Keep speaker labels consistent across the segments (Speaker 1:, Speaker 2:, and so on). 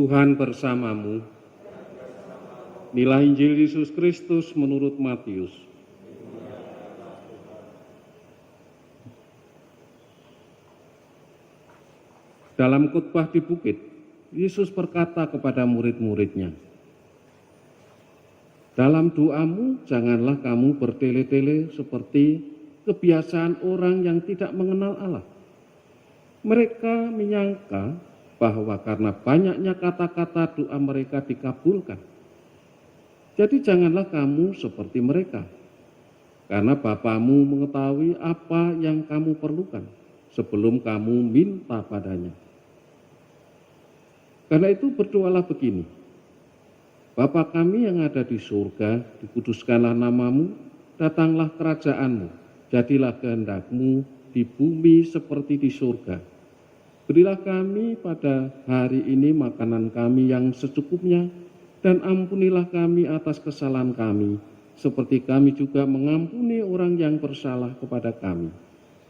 Speaker 1: Tuhan bersamamu. Inilah Injil Yesus Kristus menurut Matius. Dalam khotbah di bukit, Yesus berkata kepada murid-muridnya, "Dalam doamu janganlah kamu bertele-tele seperti kebiasaan orang yang tidak mengenal Allah. Mereka menyangka bahwa karena banyaknya kata-kata doa mereka dikabulkan. Jadi janganlah kamu seperti mereka, karena Bapamu mengetahui apa yang kamu perlukan sebelum kamu minta padanya. Karena itu berdoalah begini, Bapa kami yang ada di surga, dikuduskanlah namamu, datanglah kerajaanmu, jadilah kehendakmu di bumi seperti di surga. Berilah kami pada hari ini makanan kami yang secukupnya, dan ampunilah kami atas kesalahan kami, seperti kami juga mengampuni orang yang bersalah kepada kami.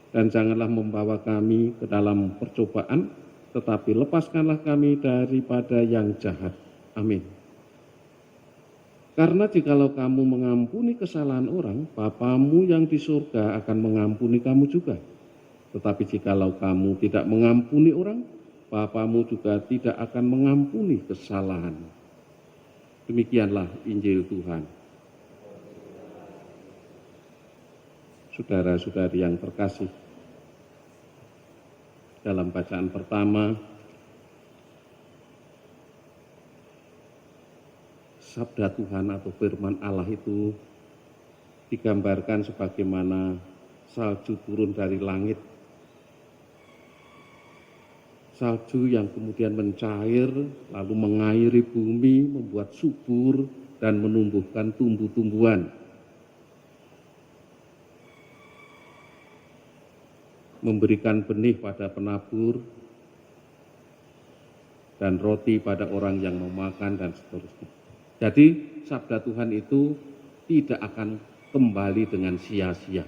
Speaker 1: Dan janganlah membawa kami ke dalam percobaan, tetapi lepaskanlah kami daripada yang jahat. Amin. Karena jikalau kamu mengampuni kesalahan orang, Bapamu yang di surga akan mengampuni kamu juga. Tetapi jikalau kamu tidak mengampuni orang, Bapamu juga tidak akan mengampuni kesalahan." Demikianlah Injil Tuhan. Saudara-saudari yang terkasih, dalam bacaan pertama, sabda Tuhan atau firman Allah itu digambarkan sebagaimana salju turun dari langit. Salju yang kemudian mencair, lalu mengairi bumi, membuat subur, dan menumbuhkan tumbuh-tumbuhan. Memberikan benih pada penabur, dan roti pada orang yang memakan, dan seterusnya. Jadi, sabda Tuhan itu tidak akan kembali dengan sia-sia.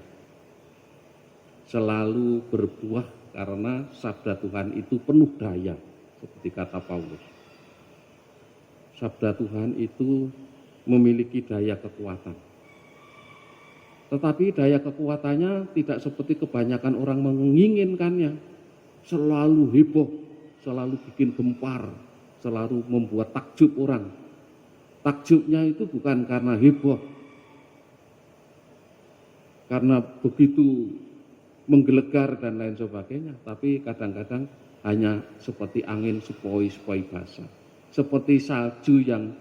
Speaker 1: Selalu berbuah, karena sabda Tuhan itu penuh daya, seperti kata Paulus. Sabda Tuhan itu memiliki daya kekuatan. Tetapi daya kekuatannya tidak seperti kebanyakan orang menginginkannya. Selalu heboh, selalu bikin gempar, selalu membuat takjub orang. Takjubnya itu bukan karena heboh, karena begitu menggelegar dan lain sebagainya, tapi kadang-kadang hanya seperti angin sepoi-sepoi basah, seperti salju yang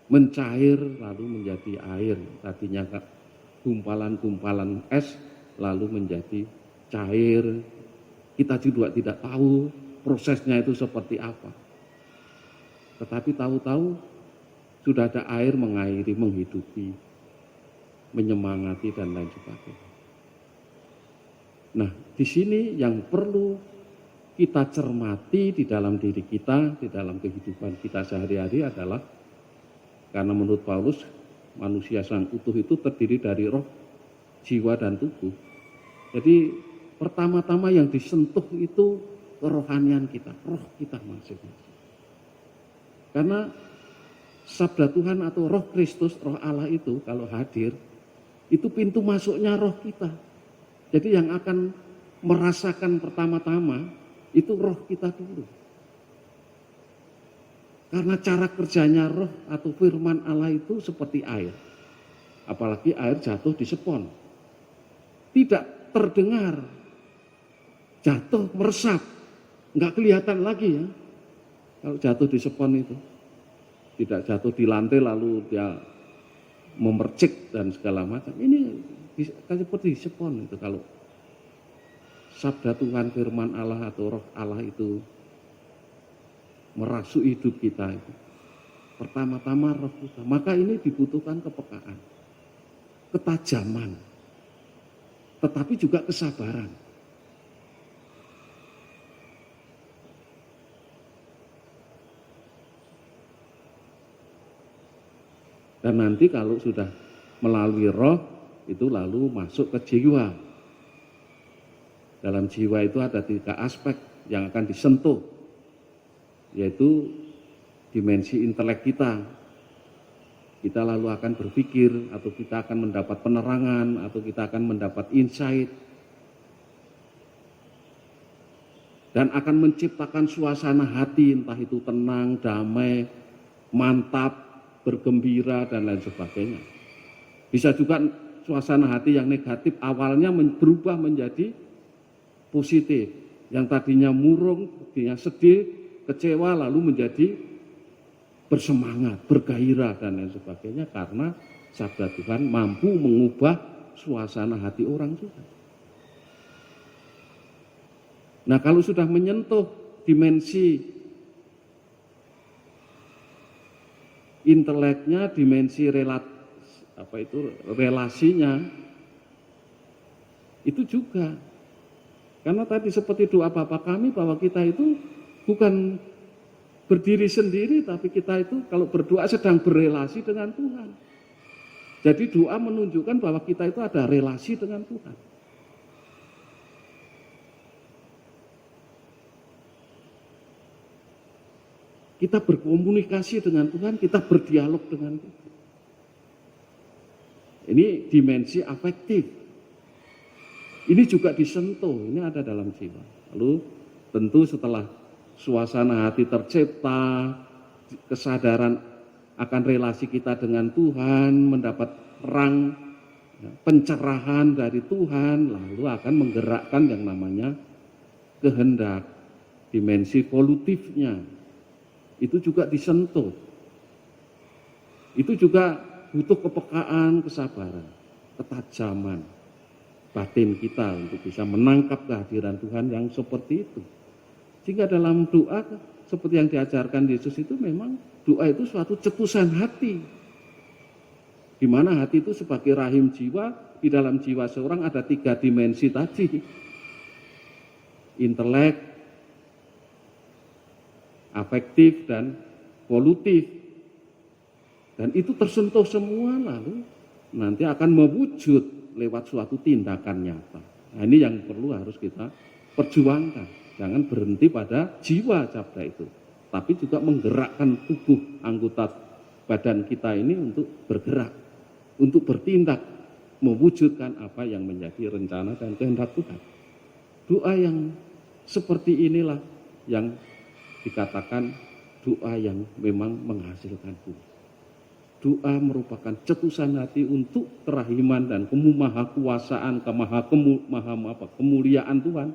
Speaker 1: mencair lalu menjadi air, tadinya gumpalan-gumpalan es lalu menjadi cair. Kita juga tidak tahu prosesnya itu seperti apa, tetapi tahu-tahu sudah ada air mengairi, menghidupi, menyemangati dan lain sebagainya. Nah, di sini yang perlu kita cermati di dalam diri kita, di dalam kehidupan kita sehari-hari adalah, karena menurut Paulus, manusia sang utuh itu terdiri dari roh, jiwa, dan tubuh. Jadi, pertama-tama yang disentuh itu kerohanian kita, roh kita masing-masing. Karena sabda Tuhan atau roh Kristus, roh Allah itu kalau hadir, itu pintu masuknya roh kita. Jadi yang akan merasakan pertama-tama itu roh kita dulu. Karena cara kerjanya roh atau firman Allah itu seperti air. Apalagi air jatuh di sepon. Tidak terdengar. Jatuh meresap. Enggak kelihatan lagi ya. Kalau jatuh di sepon itu. Tidak jatuh di lantai lalu dia memercik dan segala macam. Ini seperti sepon itu. Kalau sabda Tuhan, firman Allah atau roh Allah itu merasuk hidup kita itu, pertama-tama roh kita, maka ini dibutuhkan kepekaan, ketajaman, tetapi juga kesabaran. Dan nanti kalau sudah melalui roh, itu lalu masuk ke jiwa. Dalam jiwa itu ada 3 aspek yang akan disentuh, yaitu dimensi intelek kita. Kita lalu akan berpikir, atau kita akan mendapat penerangan, atau kita akan mendapat insight, dan akan menciptakan suasana hati, entah itu tenang, damai, mantap, bergembira, dan lain sebagainya. Bisa juga suasana hati yang negatif awalnya berubah menjadi positif. Yang tadinya murung, tadinya sedih, kecewa, lalu menjadi bersemangat, bergairah, dan lain sebagainya. Karena sabda Tuhan mampu mengubah suasana hati orang juga. Nah, kalau sudah menyentuh dimensi inteleknya, dimensi relasinya, itu juga. Karena tadi seperti doa Bapa kami, bahwa kita itu bukan berdiri sendiri, tapi kita itu kalau berdoa sedang berelasi dengan Tuhan. Jadi doa menunjukkan bahwa kita itu ada relasi dengan Tuhan. Kita berkomunikasi dengan Tuhan, kita berdialog dengan Tuhan. Ini dimensi afektif. Ini juga disentuh, ini ada dalam jiwa. Lalu tentu setelah suasana hati tercipta, kesadaran akan relasi kita dengan Tuhan, mendapat terang, pencerahan dari Tuhan, lalu akan menggerakkan yang namanya kehendak, dimensi volutifnya. Itu juga disentuh. Itu juga butuh kepekaan, kesabaran, ketajaman batin kita untuk bisa menangkap kehadiran Tuhan yang seperti itu. Sehingga dalam doa seperti yang diajarkan Yesus itu, memang doa itu suatu cetusan hati. Di mana hati itu sebagai rahim jiwa, di dalam jiwa seorang ada 3 dimensi tadi. Intelek, afektif, dan volutif. Dan itu tersentuh semua, lalu nanti akan mewujud lewat suatu tindakan nyata. Nah, ini yang perlu harus kita perjuangkan. Jangan berhenti pada jiwa sabda itu, tapi juga menggerakkan tubuh anggota badan kita ini untuk bergerak, untuk bertindak, mewujudkan apa yang menjadi rencana dan kehendak Tuhan. Doa yang seperti inilah yang dikatakan doa yang memang menghasilkan buah. Doa merupakan cetusan hati untuk kerahiman dan kemahakuasaan, kemuliaan Tuhan,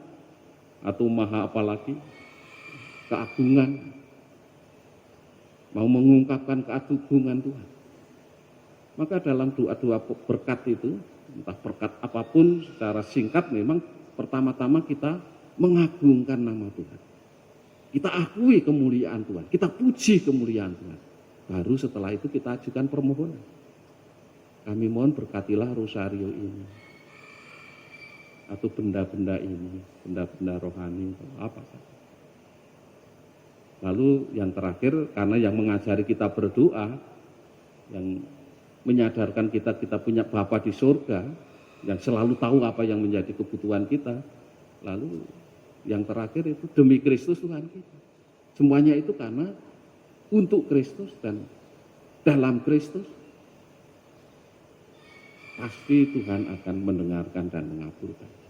Speaker 1: atau maha apalagi, keagungan, mau mengungkapkan keagungan Tuhan. Maka dalam doa-doa berkat itu, entah berkat apapun, secara singkat memang pertama-tama kita mengagungkan nama Tuhan. Kita akui kemuliaan Tuhan, kita puji kemuliaan Tuhan. Baru setelah itu kita ajukan permohonan. Kami mohon berkatilah rosario ini, atau benda-benda ini, benda-benda rohani, apa saja. Lalu yang terakhir, karena yang mengajari kita berdoa, yang menyadarkan kita punya Bapa di surga, yang selalu tahu apa yang menjadi kebutuhan kita. Lalu yang terakhir itu demi Kristus Tuhan kita. Semuanya itu karena untuk Kristus dan dalam Kristus. Pasti Tuhan akan mendengarkan dan mengabulkan.